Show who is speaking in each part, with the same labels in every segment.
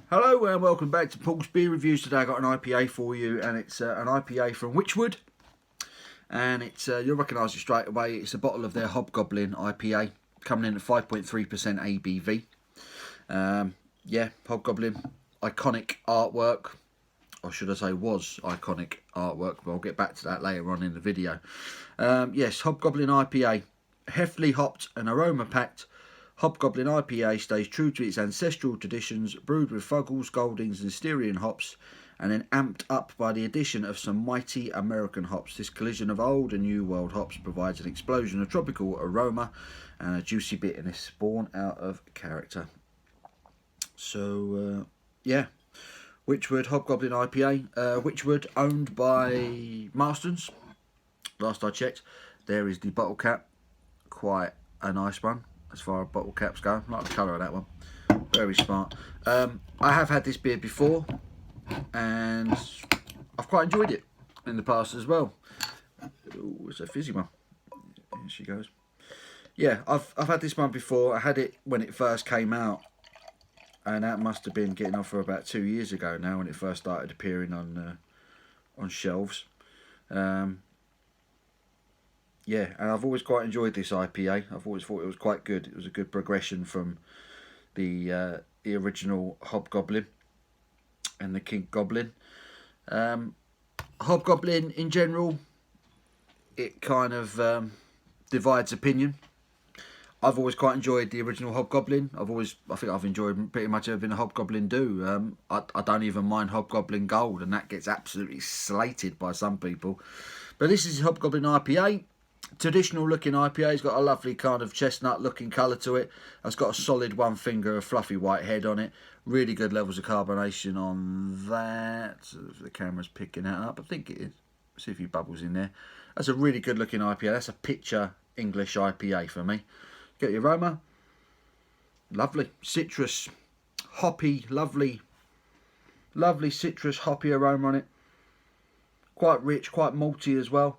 Speaker 1: Hello and welcome back to Paul's Beer Reviews. Today I got an IPA for you, and it's an IPA from Wychwood, and it's you'll recognise it straight away. It's a bottle of their Hobgoblin IPA, coming in at 5.3% ABV. Yeah, Hobgoblin, iconic artwork, or should I say was iconic artwork, but I'll get back to that later on in the video. Yes, Hobgoblin IPA, heavily hopped and aroma packed. Hobgoblin IPA stays true to its ancestral traditions, brewed with Fuggles, Goldings and Styrian hops, and then amped up by the addition of some mighty American hops. This collision of old and new world hops provides an explosion of tropical aroma and a juicy bitterness born out of character. So, yeah, Wychwood Hobgoblin IPA. Wychwood, owned by Marston's, last I checked. There is the bottle cap, quite a nice one. As far as bottle caps go, I like the colour of that one, very smart. I have had this beer before and I've quite enjoyed it in the past as well. Ooh, it's a fizzy one. Here she goes. Yeah, I've had this one before. I had it when it first came out, and that must have been getting on for about 2 years ago now, when it first started appearing on shelves. Yeah, and I've always quite enjoyed this IPA. I've always thought it was quite good. It was a good progression from the original Hobgoblin and the King Goblin. Hobgoblin in general, it kind of divides opinion. I've always quite enjoyed the original Hobgoblin. I think I've enjoyed pretty much everything a Hobgoblin do. I don't even mind Hobgoblin Gold, and that gets absolutely slated by some people. But this is Hobgoblin IPA. Traditional looking IPA. It's got a lovely kind of chestnut looking colour to it. It's got a solid one finger, a fluffy white head on it. Really good levels of carbonation on that. If the camera's picking that up, I think it is. See a few bubbles in there. That's a really good looking IPA. That's a picture English IPA for me. Get the aroma. Lovely. Citrus. Hoppy. Lovely citrus hoppy aroma on it. Quite rich, quite malty as well.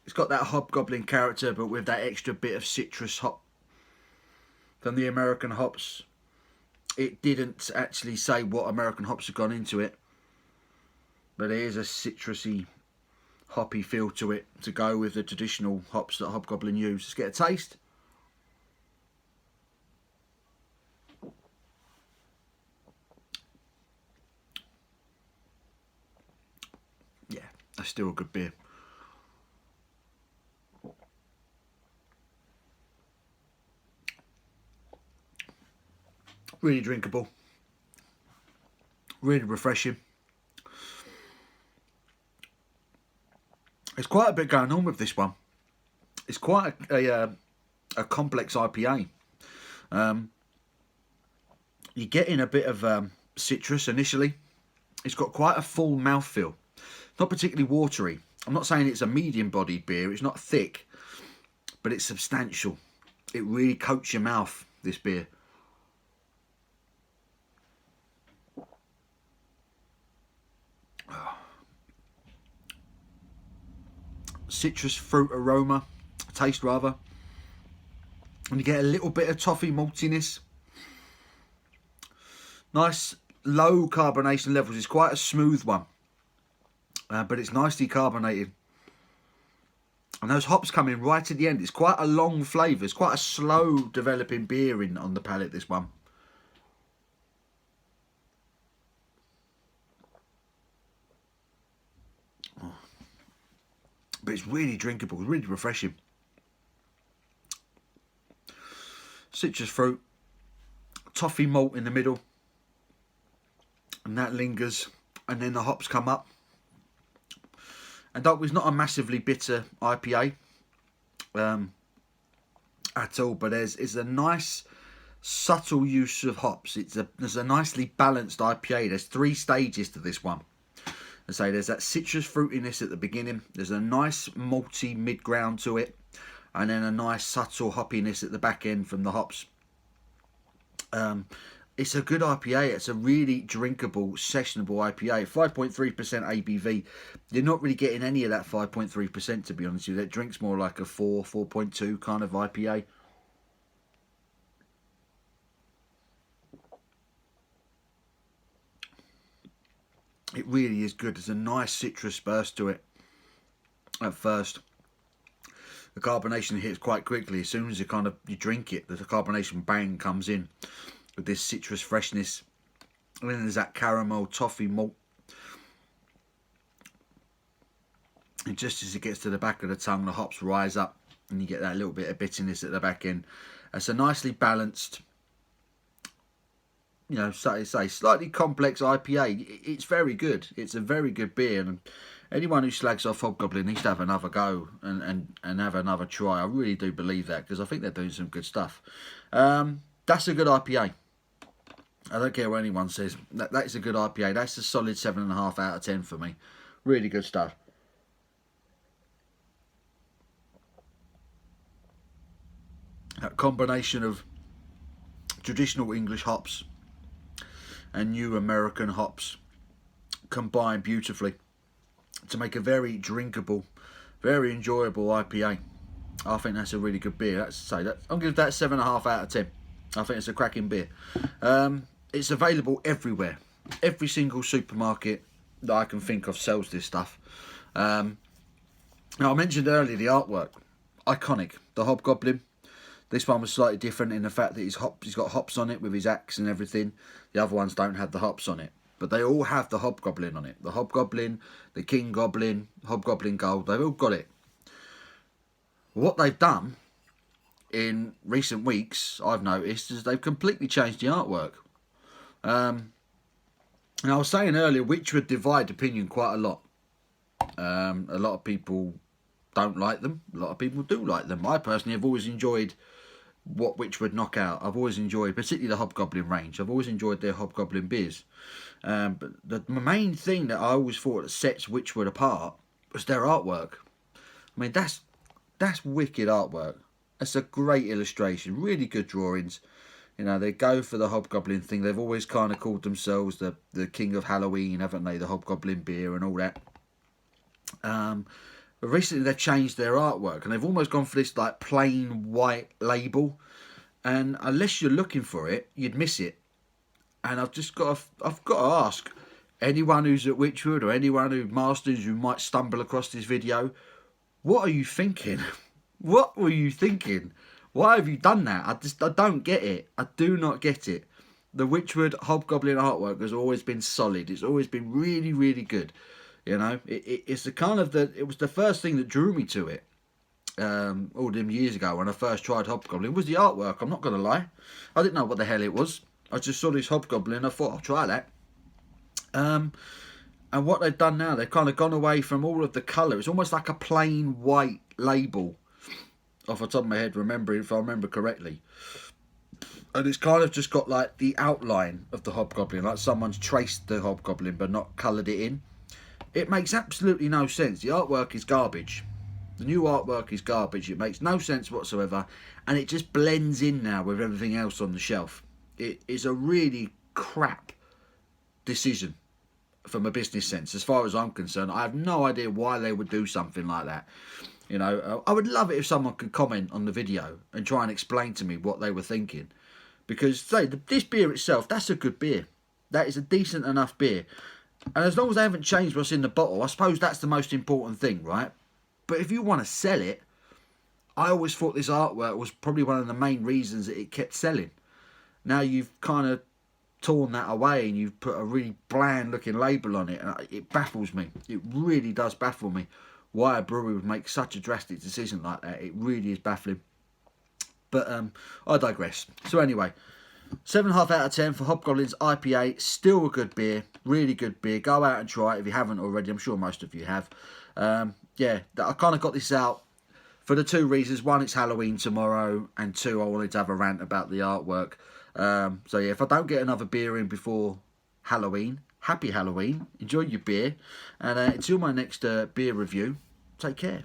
Speaker 1: It's got that Hobgoblin character, but with that extra bit of citrus hop from the American hops. It didn't actually say what American hops have gone into it, but there is a citrusy, hoppy feel to it to go with the traditional hops that Hobgoblin use. Let's get a taste. Yeah, that's still a good beer. Really drinkable, really refreshing. There's quite a bit going on with this one. It's quite a complex IPA. You're getting a bit of citrus initially. It's got quite a full mouthfeel. Not particularly watery. I'm not saying it's a medium-bodied beer. It's not thick, but it's substantial. It really coats your mouth, this beer. Citrus fruit aroma, taste rather, and you get a little bit of toffee maltiness. Nice low carbonation levels. It's quite a smooth one, but it's nicely carbonated, and those hops come in right at the end. It's quite a long flavour. It's quite a slow developing beer on the palate, this one. But it's really drinkable, really refreshing. Citrus fruit, toffee malt in the middle, and that lingers, and then the hops come up. And that was not a massively bitter IPA at all, but there's a nice subtle use of hops. There's a nicely balanced IPA. There's 3 stages to this one. And say there's that citrus fruitiness at the beginning, there's a nice malty mid-ground to it, and then a nice subtle hoppiness at the back end from the hops. It's a good IPA. It's a really drinkable, sessionable IPA. 5.3% ABV. You're not really getting any of that 5.3%, to be honest with you. That drink's more like a 4.2 kind of IPA. It really is good. There's a nice citrus burst to it at first. The carbonation hits quite quickly. As soon as you drink it, the carbonation bang comes in with this citrus freshness. And then there's that caramel toffee malt. And just as it gets to the back of the tongue, the hops rise up and you get that little bit of bitterness at the back end. It's a nicely balanced, you know, say slightly complex IPA. It's very good. It's a very good beer, and anyone who slags off Hobgoblin needs to have another go and have another try. I really do believe that, because I think they're doing some good stuff. That's a good IPA. I don't care what anyone says. That is a good IPA. That's a solid 7.5 out of 10 for me. Really good stuff. That combination of traditional English hops and new American hops combine beautifully to make a very drinkable, very enjoyable IPA. I think that's a really good beer. I'm going to give that 7.5 out of 10. I think it's a cracking beer. It's available everywhere. Every single supermarket that I can think of sells this stuff. Now, I mentioned earlier the artwork. Iconic. The Hobgoblin. This one was slightly different in the fact that he's got hops on it with his axe and everything. The other ones don't have the hops on it. But they all have the Hobgoblin on it. The Hobgoblin, the King Goblin, Hobgoblin Gold, they've all got it. What they've done in recent weeks, I've noticed, is they've completely changed the artwork. And I was saying earlier, Wychwood divide opinion quite a lot. A lot of people don't like them. A lot of people do like them. I personally have always enjoyed what Wychwood knock out. I've always enjoyed, particularly the Hobgoblin range. I've always enjoyed their Hobgoblin beers. But the main thing that I always thought that sets Wychwood apart was their artwork. I mean, that's wicked artwork. That's a great illustration. Really good drawings. You know, they go for the Hobgoblin thing. They've always kind of called themselves the King of Halloween, haven't they? The Hobgoblin beer and all that. But recently they've changed their artwork and they've almost gone for this like plain white label. And unless you're looking for it, you'd miss it. And I've got to ask anyone who's at Wychwood or anyone who masters who might stumble across this video, what are you thinking? What were you thinking? Why have you done that? I don't get it. I do not get it. The Wychwood Hobgoblin artwork has always been solid. It's always been really, really good. You know, it's the kind of it was the first thing that drew me to it. All them years ago when I first tried Hobgoblin was the artwork. I'm not going to lie. I didn't know what the hell it was. I just saw this Hobgoblin and I thought I'll try that. And what they've done now, they've kind of gone away from all of the colour. It's almost like a plain white label. Off the top of my head, if I remember correctly. And it's kind of just got like the outline of the Hobgoblin, like someone's traced the Hobgoblin but not coloured it in. It makes absolutely no sense. The artwork is garbage. The new artwork is garbage. It makes no sense whatsoever. And it just blends in now with everything else on the shelf. It is a really crap decision from a business sense. As far as I'm concerned, I have no idea why they would do something like that. You know, I would love it if someone could comment on the video and try and explain to me what they were thinking. Because, say, this beer itself, that's a good beer. That is a decent enough beer. And as long as they haven't changed what's in the bottle, I suppose that's the most important thing, right? But if you want to sell it, I always thought this artwork was probably one of the main reasons that it kept selling. Now you've kind of torn that away and you've put a really bland looking label on it, and it baffles me. It really does baffle me why a brewery would make such a drastic decision like that. It really is baffling. But I digress. So anyway, 7.5 out of 10 for Hobgoblin's IPA. Still a good beer. Really good beer. Go out and try it if you haven't already. I'm sure most of you have. Yeah, I kind of got this out for the two reasons. One, it's Halloween tomorrow. And two, I wanted to have a rant about the artwork. So yeah, if I don't get another beer in before Halloween, happy Halloween. Enjoy your beer. And until my next beer review, take care.